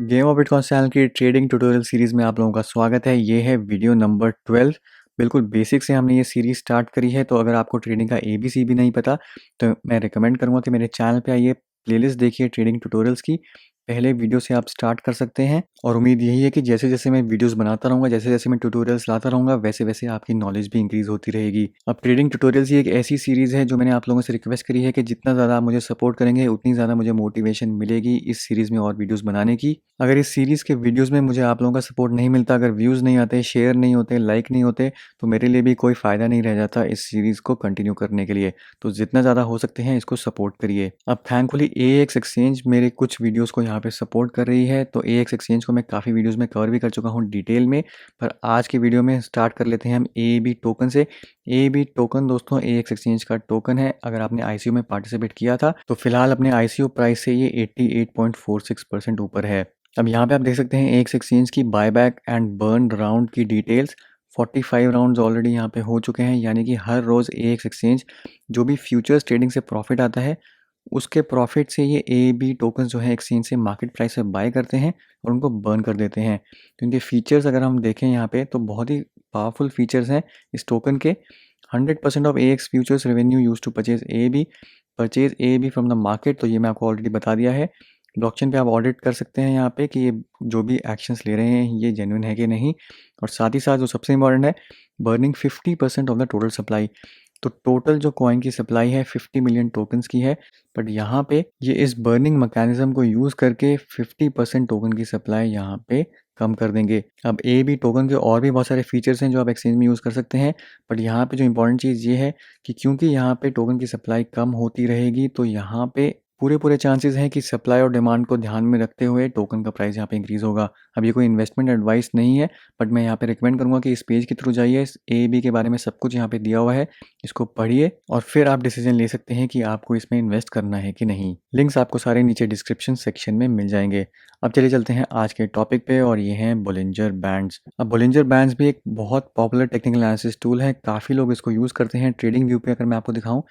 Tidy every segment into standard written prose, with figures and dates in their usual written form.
Game of bitcoin channel की trading tutorial series में आप लोगों का स्वागत है। ये है वीडियो नंबर 12। बिल्कुल बेसिक से हमने ये सीरीज़ स्टार्ट करी है, तो अगर आपको ट्रेडिंग का एबीसी भी नहीं पता तो मैं रिकमेंड करूँगा कि मेरे चैनल पे आइए, प्लेलिस्ट देखिए ट्रेडिंग ट्यूटोरियल्स की। पहले वीडियो से आप स्टार्ट कर सकते हैं और उम्मीद यही है कि जैसे-जैसे मैं वीडियोस बनाता रहूँगा, जैसे-जैसे मैं ट्यूटोरियल्स लाता रहूँगा, वैसे-वैसे आपकी नॉलेज भी इंक्रीज़ होती रहेगी। अब ट्रेडिंग ट्यूटोरियल्स ये एक ऐसी सीरीज़ है जो मैंने आप लोगों से रिक्वेस्ट करी है कि जितना ज़्यादा आप मुझे सपोर्ट करेंगे, उतनी ज़्यादा मुझे मोटिवेशन मिलेगी इस सीरीज़ में और वीडियोस बनाने की। अगर इस सीरीज़ के वीडियोस में मुझे आप लोगों का सपोर्ट नहीं मिलता, अगर व्यूज़ नहीं आते, शेयर नहीं होते, लाइक नहीं होते, तो मेरे लिए भी कोई फ़ायदा नहीं रह जाता इस सीरीज़ को कंटिन्यू करने के लिए। तो जितना ज़्यादा हो सकते हैं इसको सपोर्ट करिए। अब थैंकफुली एएक्स एक्सचेंज मेरे कुछ वीडियोस को यहाँ पे सपोर्ट कर रही है, तो एएक्स एक्सचेंज को मैं काफ़ी वीडियोस में कवर भी कर चुका हूँ डिटेल में। पर आज की वीडियो में स्टार्ट कर लेते हैं हम एएबी टोकन से। एएबी टोकन दोस्तों एएक्स एक्सचेंज का टोकन है। अगर आपने आईसीओ में पार्टिसिपेट किया था तो फिलहाल अपने आईसीओ प्राइस से ये 88.46% ऊपर है। अब यहाँ पे आप देख सकते हैं एएक्स एक्सचेंज की बायबैक एंड बर्न राउंड की डिटेल्स। 45 राउंड्स ऑलरेडी यहाँ पे हो चुके हैं, यानी कि हर रोज़ एएक्स एक्सचेंज जो भी फ्यूचर्स ट्रेडिंग से प्रॉफिट आता है उसके प्रॉफिट से ये एएबी टोकन जो है एक्सचेंज से मार्केट प्राइस से बाय करते हैं और उनको बर्न कर देते हैं। तो इनके फीचर्स अगर हम देखें यहाँ पे तो बहुत ही पावरफुल फीचर्स हैं इस टोकन के। 100% of AX futures revenue use to purchase AAB from the market, तो ये मैं आपको ऑलरेडी बता दिया है। ब्लॉकचेन पे आप ऑडिट कर सकते हैं यहाँ पे कि ये जो भी एक्शंस ले रहे हैं ये जेन्युइन है कि नहीं। और साथ ही साथ जो सबसे इम्पॉर्टेंट है, burning 50% of the total supply. तो टोटल जो कॉइन की सप्लाई है 50 मिलियन टोकन्स की है, बट यहाँ पे ये इस बर्निंग मैकेनिज्म को यूज़ करके 50% टोकन की सप्लाई यहाँ पे कम कर देंगे। अब एबी टोकन के और भी बहुत सारे फीचर्स हैं जो आप एक्सचेंज में यूज़ कर सकते हैं, बट यहाँ पे जो इंपॉर्टेंट चीज़ ये है कि क्योंकि यहाँ पे टोकन की सप्लाई कम होती रहेगी, तो यहाँ पे पूरे चांसेस हैं कि सप्लाई और डिमांड को ध्यान में रखते हुए टोकन का प्राइस यहाँ पे इंक्रीज़ होगा। अब ये कोई इन्वेस्टमेंट एडवाइस नहीं है, बट मैं यहाँ पे रिकमेंड करूँगा कि इस पेज के थ्रू जाइए, इस एबी के बारे में सब कुछ यहाँ पे दिया हुआ है, इसको पढ़िए और फिर आप डिसीजन ले सकते हैं कि आपको इसमें इन्वेस्ट करना है कि नहीं। लिंक्स आपको सारे नीचे डिस्क्रिप्शन सेक्शन में मिल जाएंगे। अब चलिए चलते हैं आज के टॉपिक पे, और ये हैं बोलिंजर बैंड्स। अब बोलिंजर बैंड्स भी एक बहुत पॉपुलर टेक्निकल एनालिसिस टूल है, काफ़ी लोग इसको यूज़ करते हैं। ट्रेडिंग व्यू पे अगर मैं आपको दिखाऊं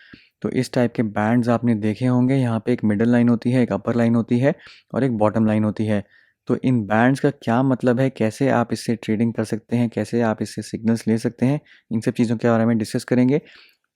तो इस टाइप के बैंड्स आपने देखे होंगे। यहाँ पे एक मिडल लाइन होती है, एक अपर लाइन होती है और एक बॉटम लाइन होती है। तो इन बैंड्स का क्या मतलब है, कैसे आप इससे ट्रेडिंग कर सकते हैं, कैसे आप इससे सिग्नल्स ले सकते हैं, इन सब चीज़ों के बारे में डिस्कस करेंगे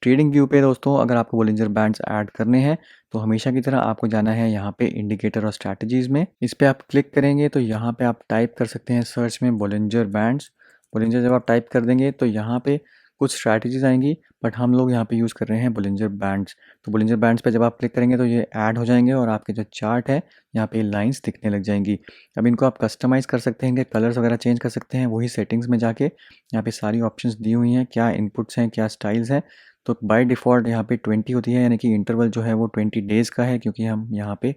ट्रेडिंग व्यू पे। दोस्तों अगर आपको बोलिंजर बैंड्स ऐड करने हैं तो हमेशा की तरह आपको जाना है यहाँ पे इंडिकेटर और स्ट्रैटेजीज में। इस पे आप क्लिक करेंगे तो यहाँ पे आप टाइप कर सकते हैं सर्च में बोलिंजर बैंड्स। बोलिंजर जब आप टाइप कर देंगे तो यहाँ पे कुछ स्ट्रैटेजीज आएंगी, बट हम लोग यहाँ पे यूज़ कर रहे हैं बोलिंजर बैंड्स। तो बोलिंजर बैंड्स पे जब आप क्लिक करेंगे तो ये ऐड हो जाएंगे और आपके जो चार्ट है यहाँ पे लाइंस दिखने लग जाएंगी। अब इनको आप कस्टमाइज़ कर सकते हैं, इनके कलर्स वगैरह चेंज कर सकते हैं, वही सेटिंग्स में जाके यहाँ पे सारी ऑप्शंस दी हुई हैं, क्या इनपुट्स हैं, क्या स्टाइल्स हैं। तो बाय डिफ़ॉल्ट यहाँ पे 20 होती है, यानी कि इंटरवल जो है वो 20 डेज़ का है, क्योंकि हम यहाँ पे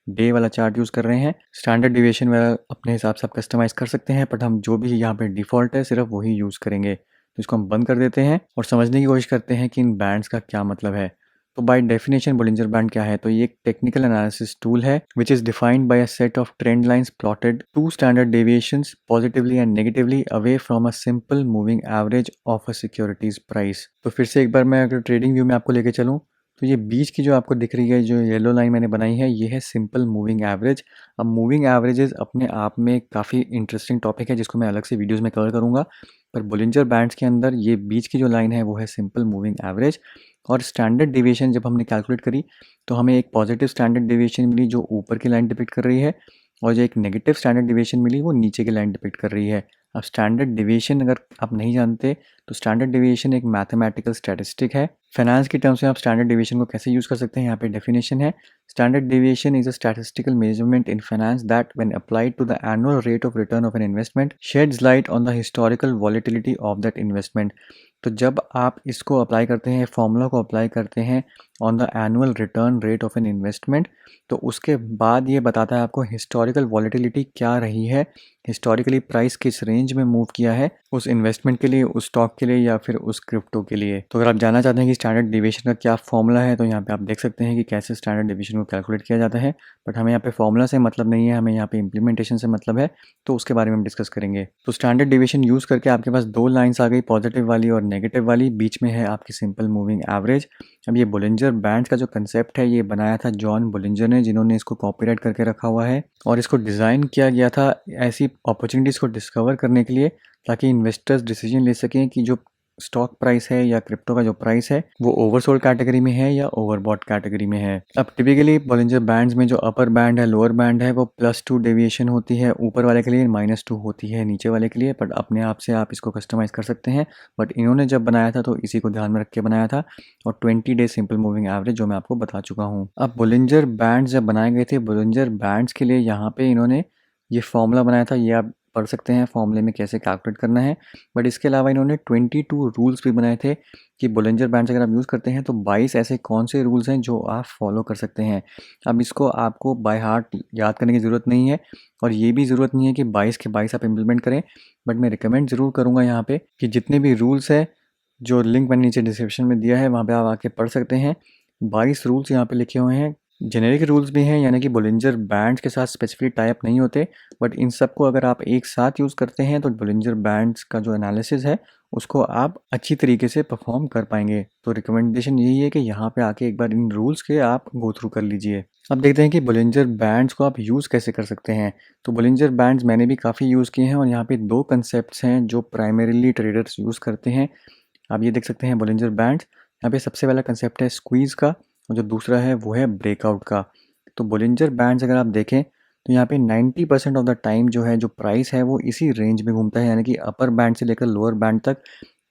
डे वाला चार्ट यूज़ कर रहे हैं। स्टैंडर्ड डिविएशन वगैरह अपने हिसाब से आप कस्टमाइज़ कर सकते हैं, बट हम जो भी यहाँ पे डिफ़ॉल्ट है सिर्फ वही यूज़ करेंगे। तो इसको हम बंद कर देते हैं और समझने की कोशिश करते हैं कि इन बैंड्स का क्या मतलब है। तो बाय डेफिनेशन बोलिंजर बैंड क्या है, तो ये एक टेक्निकल एनालिसिस टूल है which is defined by a set of trend lines plotted two standard deviations positively and negatively away from a simple moving average of a securities price. तो फिर से एक बार मैं अगर ट्रेडिंग व्यू में आपको लेके चलूँ तो ये बीच की जो आपको दिख रही है, जो येलो लाइन मैंने बनाई है, ये है सिंपल मूविंग एवरेज। अब मूविंग एवरेजेस अपने आप में काफ़ी इंटरेस्टिंग टॉपिक है जिसको मैं अलग से वीडियोस में कवर करूँगा, पर बोलिंजर बैंड्स के अंदर ये बीच की जो लाइन है वो है सिंपल मूविंग एवरेज। और स्टैंडर्ड डेविएशन जब हमने कैलकुलेट करी तो हमें एक पॉजिटिव स्टैंडर्ड डेविएशन मिली जो ऊपर की लाइन डिपिक्ट कर रही है, और जो एक नेगेटिव स्टैंडर्ड डेविएशन मिली वो नीचे की लाइन डिपिक्ट कर रही है। अब स्टैंडर्ड डेविएशन अगर आप नहीं जानते तो स्टैंडर्ड डेविएशन एक मैथमेटिकल स्टैटिस्टिक है। फाइनेंस की टर्म्स में आप स्टैंडर्ड डेविएशन को कैसे यूज़ कर सकते हैं, यहाँ पे डेफिनेशन है। Standard deviation is a statistical measurement in finance that when applied to the annual rate of return of an investment sheds light on the historical volatility of that investment. तो जब आप इसको अप्लाई करते हैं, formula को apply करते हैं on the annual return rate of an investment, तो उसके बाद ये बताता है आपको हिस्टोरिकल वॉलेटिलिटी क्या रही है, हिस्टोरिकली प्राइस किस रेंज में मूव किया है उस इन्वेस्टमेंट के लिए, उस स्टॉक के लिए या फिर उस क्रिप्टो के लिए। तो अगर आप जानना चाहते हैं कि स्टैंडर्ड डेविएशन का क्या फॉर्मूला है तो यहाँ पे आप देख सकते हैं कि कैसे स्टैंडर्ड डेविएशन को कैलकुलेट किया जाता है, बट हमें यहाँ पे फॉर्मूला से मतलब नहीं है, हमें यहाँ पे इंप्लीमेंटेशन से मतलब है, तो उसके बारे में हम डिस्कस करेंगे। तो स्टैंडर्ड डेविएशन यूज़ करके आपके पास दो लाइन्स आ गई, पॉजिटिव वाली और नेगेटिव वाली, बीच में है आपकी सिंपल मूविंग एवरेज। अब ये बोलिंजर बैंड्स का जो कंसेप्ट है ये बनाया था जॉन बोलिंजर ने, जिन्होंने इसको कॉपीराइट करके रखा हुआ है और इसको डिज़ाइन किया गया था ऐसी अपॉर्चुनिटीज़ को डिस्कवर करने के लिए, ताकि इन्वेस्टर्स डिसीजन ले सकें कि जो स्टॉक प्राइस है या क्रिप्टो का जो प्राइस है वो ओवरसोल्ड कैटेगरी में है या ओवरबॉट कैटेगरी में है। अब टिपिकली बोलिंजर बैंड्स में जो अपर बैंड है, लोअर बैंड है, वो +2 डेविएशन होती है ऊपर वाले के लिए, -2 होती है नीचे वाले के लिए, बट अपने आप से आप इसको कस्टमाइज़ कर सकते हैं। बट इन्होंने जब बनाया था तो इसी को ध्यान में रख के बनाया था, और 20 डे सिंपल मूविंग एवरेज जो मैं आपको बता चुका हूँ। अब बोलिंजर बैंड्स जब बनाए गए थे, बोलिंजर बैंड्स के लिए यहाँ पे इन्होंने ये फॉर्मूला बनाया था, ये आप पढ़ सकते हैं फॉर्मूले में कैसे कैलकुलेट करना है। बट इसके अलावा इन्होंने 22 रूल्स भी बनाए थे कि बोलिंजर बैंड्स अगर आप यूज़ करते हैं तो 22 ऐसे कौन से रूल्स हैं जो आप फॉलो कर सकते हैं। अब इसको आपको बाय हार्ट याद करने की ज़रूरत नहीं है, और ये भी ज़रूरत नहीं है कि 22 के 22 आप इम्प्लीमेंट करें। बट मैं रिकमेंड ज़रूर करूँगा यहाँ पे कि जितने भी रूल्स है, जो लिंक मैंने नीचे डिस्क्रिप्शन में दिया है वहाँ पे आप आके पढ़ सकते हैं। 22 रूल्स यहाँ पे लिखे हुए हैं। जेनेरिक रूल्स भी हैं, यानी कि बोलिंजर बैंड्स के साथ स्पेसिफिक टाइप नहीं होते, बट इन सबको अगर आप एक साथ यूज़ करते हैं तो बोलिंजर बैंड्स का जो एनालिसिस है उसको आप अच्छी तरीके से परफॉर्म कर पाएंगे। तो रिकमेंडेशन यही है कि यहाँ पे आके एक बार इन रूल्स के आप गो थ्रू कर लीजिए। अब देखते हैं कि बोलिंजर बैंड्स को आप यूज़ कैसे कर सकते हैं। तो बोलिंजर बैंड्स मैंने भी काफ़ी यूज़ किए हैं, और यहाँ पे 2 कंसेप्ट्स हैं जो प्राइमरीली ट्रेडर्स यूज़ करते हैं। आप ये देख सकते हैं बोलिंजर बैंड्स। यहाँ पे सबसे पहला कंसेप्ट है स्क्वीज़ का, और जो दूसरा है वो है ब्रेकआउट का। तो बोलिंजर बैंड्स अगर आप देखें तो यहाँ पे 90% ऑफ द टाइम जो है, जो प्राइस है वो इसी रेंज में घूमता है, यानी कि अपर बैंड से लेकर लोअर बैंड तक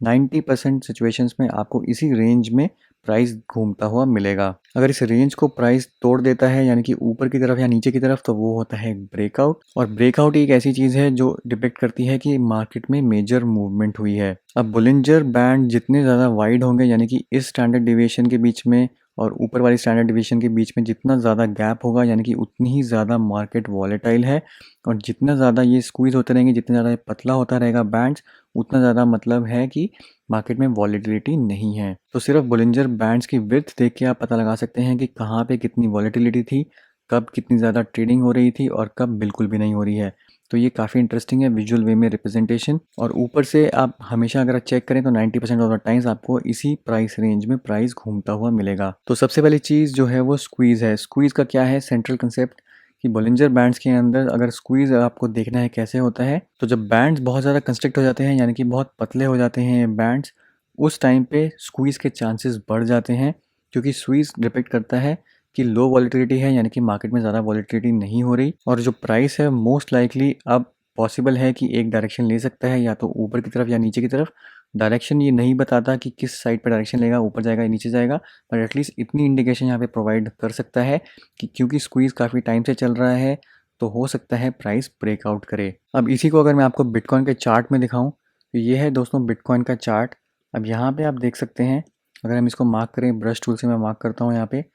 90% सिचुएशंस में आपको इसी रेंज में प्राइस घूमता हुआ मिलेगा। अगर इस रेंज को प्राइस तोड़ देता है, यानी कि ऊपर की तरफ या नीचे की तरफ, तो वो होता है ब्रेकआउट। और ब्रेकआउट एक ऐसी चीज़ है जो डिपेक्ट करती है कि मार्केट में मेजर मूवमेंट हुई है। अब बोलिंजर बैंड जितने ज़्यादा वाइड होंगे, यानी कि इस स्टैंडर्ड डिविएशन के बीच में और ऊपर वाली स्टैंडर्ड डिवीजन के बीच में जितना ज़्यादा गैप होगा, यानी कि उतनी ही ज़्यादा मार्केट वॉलेटाइल है। और जितना ज़्यादा ये स्क्वीज़ होते रहेंगे, जितना ज़्यादा ये पतला होता रहेगा बैंड्स, उतना ज़्यादा मतलब है कि मार्केट में वॉलेटिलिटी नहीं है। तो सिर्फ बोलिंजर बैंड्स की विड्थ देख के आप पता लगा सकते हैं कि कहाँ पे कितनी वॉलेटिलिटी थी, कब कितनी ज़्यादा ट्रेडिंग हो रही थी और कब बिल्कुल भी नहीं हो रही है। तो ये काफ़ी इंटरेस्टिंग है विजुअल वे में रिप्रेजेंटेशन। और ऊपर से आप हमेशा अगर चेक करें तो 90% ऑफ द टाइम्स आपको इसी प्राइस रेंज में प्राइस घूमता हुआ मिलेगा। तो सबसे पहली चीज़ जो है वो स्क्वीज़ है। स्क्वीज़ का क्या है सेंट्रल कंसेप्ट, कि बोलिंजर बैंड्स के अंदर अगर स्क्वीज़ आपको देखना है कैसे होता है, तो जब बैंड्स बहुत ज़्यादा कंस्ट्रिक्ट हो जाते हैं, यानी कि बहुत पतले हो जाते हैं ये बैंड्स, उस टाइम पे स्क्वीज़ के चांसेस बढ़ जाते हैं, क्योंकि स्क्वीज़ डिपेक्ट करता है कि लो वॉलेटिलिटी है, यानी कि मार्केट में ज़्यादा वॉलेटिलिटी नहीं हो रही, और जो प्राइस है मोस्ट लाइकली अब पॉसिबल है कि एक डायरेक्शन ले सकता है, या तो ऊपर की तरफ या नीचे की तरफ। डायरेक्शन ये नहीं बताता कि किस साइड पर डायरेक्शन लेगा, ऊपर जाएगा या नीचे जाएगा, पर एटलीस्ट इतनी इंडिकेशन यहाँ पे प्रोवाइड कर सकता है कि क्योंकि स्क्वीज़ काफ़ी टाइम से चल रहा है, तो हो सकता है प्राइस ब्रेकआउट करे। अब इसी को अगर मैं आपको बिटकॉइन के चार्ट में दिखाऊँ, तो ये है दोस्तों बिटकॉइन का चार्ट। अब यहाँ पे आप देख सकते हैं, अगर हम इसको मार्क करें, ब्रश टूल से मैं मार्क करता हूँ यहाँ पे,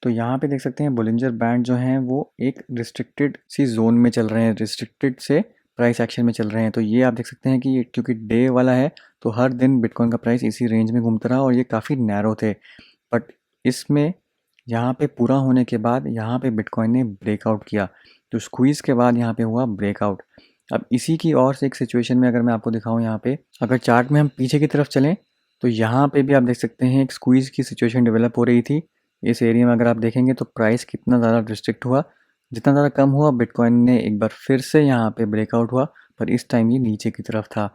तो यहाँ पे देख सकते हैं बोलिंजर बैंड जो हैं वो एक रिस्ट्रिक्टेड सी जोन में चल रहे हैं, रिस्ट्रिक्टेड से प्राइस एक्शन में चल रहे हैं। तो ये आप देख सकते हैं कि ये क्योंकि डे वाला है, तो हर दिन बिटकॉइन का प्राइस इसी रेंज में घूमता रहा, और ये काफ़ी नैरो थे। बट इसमें यहाँ पे पूरा होने के बाद यहाँ पे बिटकॉइन ने ब्रेकआउट किया, तो स्क्वीज़ के बाद यहाँ पे हुआ ब्रेकआउट। अब इसी की और से एक सिचुएशन में अगर मैं आपको दिखाऊँ, यहाँ पे अगर चार्ट में हम पीछे की तरफ चलें, तो यहाँ पे भी आप देख सकते हैं एक स्क्वीज़ की सिचुएशन डेवलप हो रही थी। इस एरिया में अगर आप देखेंगे तो प्राइस कितना ज़्यादा रिस्ट्रिक्ट हुआ, जितना ज़्यादा कम हुआ, बिटकॉइन ने एक बार फिर से यहाँ पे ब्रेकआउट हुआ, पर इस टाइम ये नीचे की तरफ था।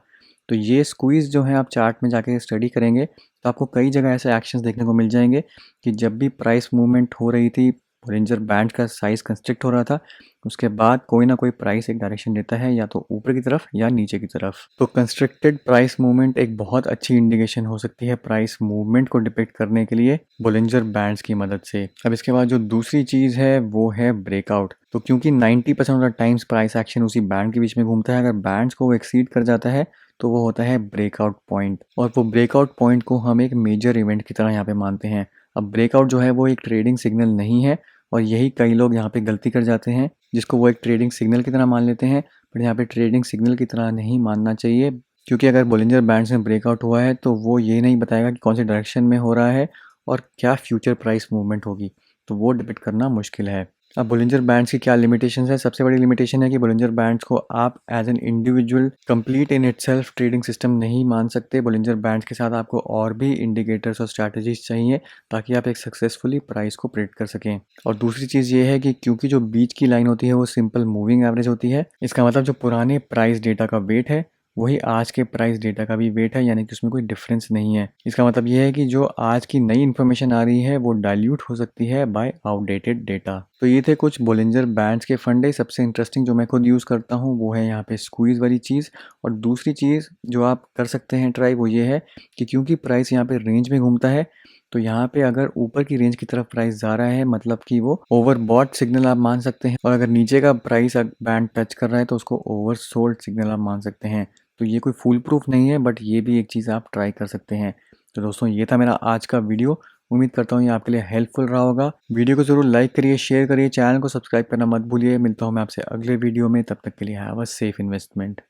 तो ये स्क्वीज़ जो है आप चार्ट में जाके स्टडी करेंगे तो आपको कई जगह ऐसे एक्शंस देखने को मिल जाएंगे कि जब भी प्राइस मूवमेंट हो रही थी, बोलिंजर बैंड का साइज़ कंस्ट्रिक्ट हो रहा था, उसके बाद कोई ना कोई प्राइस एक डायरेक्शन देता है, या तो ऊपर की तरफ या नीचे की तरफ। तो कंस्ट्रिक्टेड प्राइस मूवमेंट एक बहुत अच्छी इंडिकेशन हो सकती है प्राइस मूवमेंट को डिपेक्ट करने के लिए बोलिंजर बैंड्स की मदद से। अब इसके बाद जो दूसरी चीज़ है वो है ब्रेकआउट। तो क्योंकि 90% of the times price action उसी बैंड के बीच में घूमता है, अगर बैंड्स को वो एक्सीड कर जाता है तो वो होता है ब्रेकआउट पॉइंट, और वो ब्रेकआउट पॉइंट को हम एक मेजर इवेंट की तरह यहाँ पे मानते हैं। अब ब्रेकआउट जो है वो एक ट्रेडिंग सिग्नल नहीं है, और यही कई लोग यहाँ पे गलती कर जाते हैं, जिसको वो एक ट्रेडिंग सिग्नल की तरह मान लेते हैं, पर यहाँ पे ट्रेडिंग सिग्नल की तरह नहीं मानना चाहिए। क्योंकि अगर बोलिंजर बैंड्स में ब्रेकआउट हुआ है तो वो ये नहीं बताएगा कि कौन सी डायरेक्शन में हो रहा है और क्या फ्यूचर प्राइस मूवमेंट होगी, तो वो डिपेक्ट करना मुश्किल है। अब बोलिंजर बैंड्स की क्या लिमिटेशंस है? सबसे बड़ी लिमिटेशन है कि बोलिंजर बैंड्स को आप as an individual complete in itself trading system नहीं मान सकते। बोलिंजर बैंड्स के साथ आपको और भी इंडिकेटर्स और स्ट्रैटेजीज चाहिए ताकि आप एक सक्सेसफुली प्राइस को प्रेडिक्ट कर सकें। और दूसरी चीज़ ये है कि क्योंकि जो बीच की लाइन होती है वो सिंपल मूविंग एवरेज होती है, इसका मतलब जो पुराने प्राइस डेटा का वेट है वही आज के प्राइस डेटा का भी वेट है, यानी कि उसमें कोई डिफरेंस नहीं है। इसका मतलब ये है कि जो आज की नई इन्फॉर्मेशन आ रही है वो डाइल्यूट हो सकती है बाय आउटडेटेड डेटा। तो ये थे कुछ बोलिंजर बैंड्स के फंडे। सबसे इंटरेस्टिंग जो मैं खुद यूज़ करता हूँ वो है यहाँ पे स्क्वीज़ वाली चीज़। और दूसरी चीज़ जो आप कर सकते हैं ट्राई वो ये है कि क्योंकि प्राइस यहाँ पे रेंज में घूमता है, तो यहाँ पे अगर ऊपर की रेंज की तरफ प्राइस जा रहा है मतलब कि वो ओवरबॉट सिग्नल आप मान सकते हैं, और अगर नीचे का प्राइस बैंड टच कर रहा है तो उसको ओवरसोल्ड सिग्नल आप मान सकते हैं। तो ये कोई फुल प्रूफ नहीं है, बट ये भी एक चीज़ आप ट्राई कर सकते हैं। तो दोस्तों ये था मेरा आज का वीडियो। उम्मीद करता हूँ ये आपके लिए हेल्पफुल रहा होगा। वीडियो को ज़रूर लाइक करिए, शेयर करिए, चैनल को सब्सक्राइब करना मत भूलिए। मिलता हूँ मैं आपसे अगले वीडियो में, तब तक के लिए हैव अ सेफ इन्वेस्टमेंट।